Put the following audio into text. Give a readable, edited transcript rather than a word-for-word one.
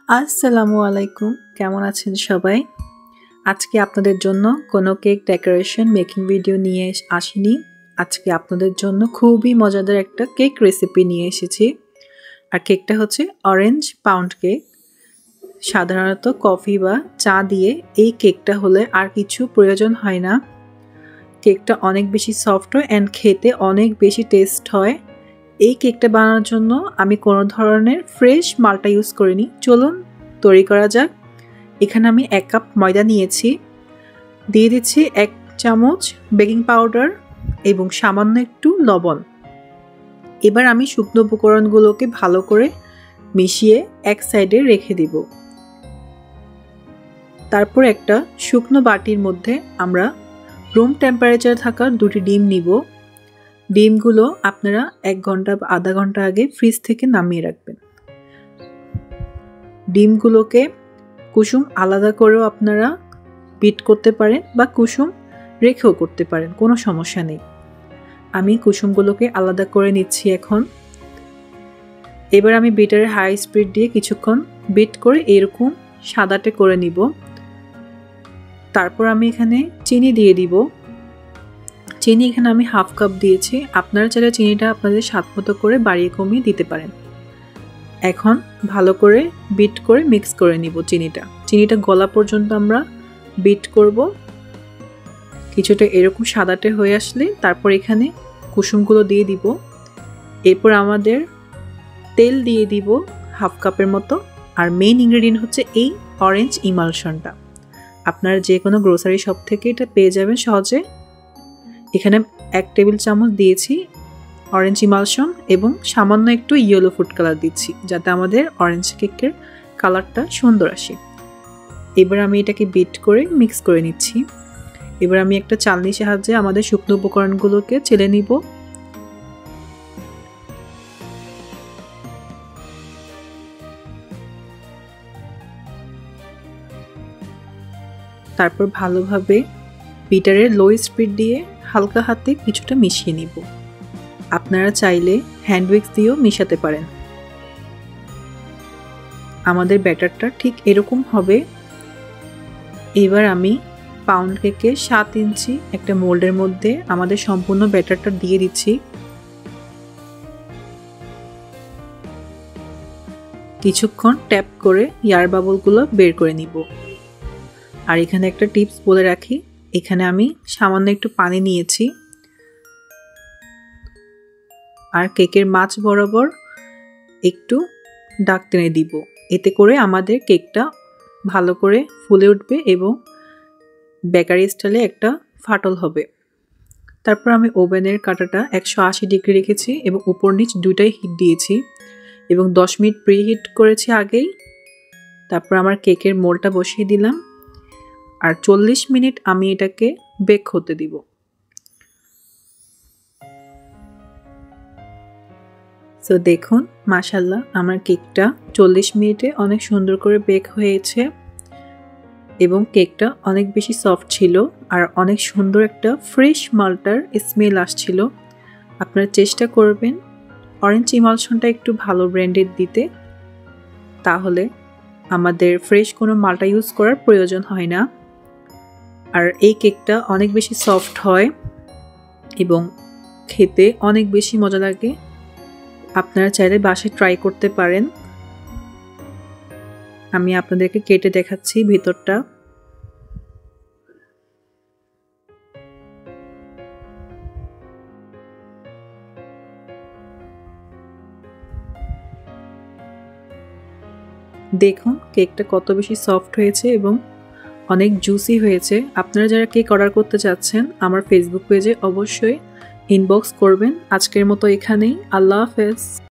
আসসালামু আলাইকুম, কেমন আছেন সবাই? আজকে আপনাদের জন্য কোনো কেক ডেকোরেশন মেকিং ভিডিও নিয়ে আসিনি। আজকে আপনাদের জন্য খুবই মজাদার একটা কেক রেসিপি নিয়ে এসেছি। আর কেকটা হচ্ছে অরেঞ্জ পাউন্ড কেক। সাধারণত কফি বা চা দিয়ে এই কেকটা হলে আর কিছু প্রয়োজন হয় না। কেকটা অনেক বেশি সফট হয় অ্যান্ড খেতে অনেক বেশি টেস্ট হয়। এই কেকটা বানানোর জন্য আমি কোনো ধরনের ফ্রেশ মালটা ইউজ করিনি। চলুন তৈরি করা যাক। এখানে আমি 1 কাপ ময়দা নিয়েছি, দিয়ে দিচ্ছি 1 চামচ বেকিং পাউডার এবং সামান্য একটু লবণ। এবার আমি শুকনো উপকরণগুলোকে ভালো করে মিশিয়ে এক সাইডে রেখে দিব। তারপর একটা শুকনো বাটির মধ্যে আমরা রুম টেম্পারেচার থাকা 2টি ডিম নিব। ডিমগুলো আপনারা 1 ঘন্টা বা আধা ঘন্টা আগে ফ্রিজ থেকে নামিয়ে রাখবেন। ডিমগুলোকে কুসুম আলাদা করেও আপনারা বিট করতে পারেন বা কুসুম রেখেও করতে পারেন, কোনো সমস্যা নেই। আমি কুসুমগুলোকে আলাদা করে নিচ্ছি এখন। এবার আমি বিটারের হাই স্পিড দিয়ে কিছুক্ষণ বিট করে এরকম সাদাটে করে নিব। তারপর আমি এখানে চিনি দিয়ে দিব। চিনি এখানে আমি 1/2 কাপ দিয়েছি। আপনারা চাইলে চিনিটা আপনাদের স্বাদ মতো করে বাড়িয়ে কমিয়ে দিতে পারেন। এখন ভালো করে বিট করে মিক্স করে নিব চিনিটা গলা পর্যন্ত আমরা বিট করব। কিছুটা এরকম সাদাটে হয়ে আসলে তারপর এখানে কুসুমগুলো দিয়ে দিব। এরপর আমাদের তেল দিয়ে দিব 1/2 কাপের মতো। আর মেইন ইনগ্রেডিয়েন্ট হচ্ছে এই অরেঞ্জ ইমালশনটা। আপনারা যে কোনো গ্রোসারি শপ থেকে এটা পেয়ে যাবেন সহজে। এখানে 1 টেবিল চামচ দিয়েছি অরেঞ্জ ইমালশন এবং সামান্য একটু ইয়েলো ফুড কালার দিচ্ছি যাতে আমাদের অরেঞ্জ কেকের কালারটা সুন্দর আসে। এবার আমি এটাকে বিট করে মিক্স করে নিচ্ছি। এবার আমি একটা চালনির সাহায্যে আমাদের শুকনো উপকরণগুলোকে চেলে নিব। তারপর ভালোভাবে বিটারের লো স্পিড দিয়ে হালকা হাতে কিছুটা মিশিয়ে নিব। আপনারা চাইলে হ্যান্ড উইক্স দিয়েও মিশাতে পারেন। আমাদের ব্যাটারটা ঠিক এরকম হবে। এবার আমি পাউন্ড কেকের 7 ইঞ্চি একটা মোল্ডের মধ্যে আমাদের সম্পূর্ণ ব্যাটারটা দিয়ে দিচ্ছি। কিছুক্ষণ ট্যাপ করে এয়ার বাবলগুলো বের করে নিব। আর এখানে একটা টিপস বলে রাখি, এখানে আমি সামান্য একটু পানি নিয়েছি আর কেকের মাঝ বরাবর একটু দাগ টেনে দিব। এতে করে আমাদের কেকটা ভালো করে ফুলে উঠবে এবং বেকারি স্টাইলে একটা ফাটল হবে। তারপর আমি ওভেনের কাঁটাটা 180 ডিগ্রি রেখেছি এবং উপর নিচ দুইটাই হিট দিয়েছি এবং 10 মিনিট প্রি হিট করেছি আগেই। তারপর আমার কেকের মোল্ডটা বসিয়ে দিলাম আর 40 মিনিট আমি এটাকে বেক হতে দিব। সো দেখুন, মাশাআল্লাহ আমার কেকটা 40 মিনিটে অনেক সুন্দর করে বেক হয়েছে এবং কেকটা অনেক বেশি সফট ছিল আর অনেক সুন্দর একটা ফ্রেশ মালটার স্মেল আসছিল। আপনারা চেষ্টা করবেন অরেঞ্জ ইমালশনটা একটু ভালো ব্র্যান্ডের দিতে, তাহলে আমাদের ফ্রেশ কোনো মালটা ইউজ করার প্রয়োজন হয় না। আর এই কেকটা অনেক বেশি সফট হয় এবং খেতে অনেক বেশি মজা লাগে। আপনারা চাইলে বাসায় ট্রাই করতে পারেন। আমি আপনাদেরকে কেটে দেখাচ্ছি ভিতরটা। দেখুন কেকটা কত বেশি সফট হয়েছে এবং অনেক জুসি হয়েছে। আপনারা যারা কেক অর্ডার করতে চাচ্ছেন আমার ফেসবুক পেজে অবশ্যই ইনবক্স করবেন। আজকের মতো এখানেই। আল্লাহ হাফেজ।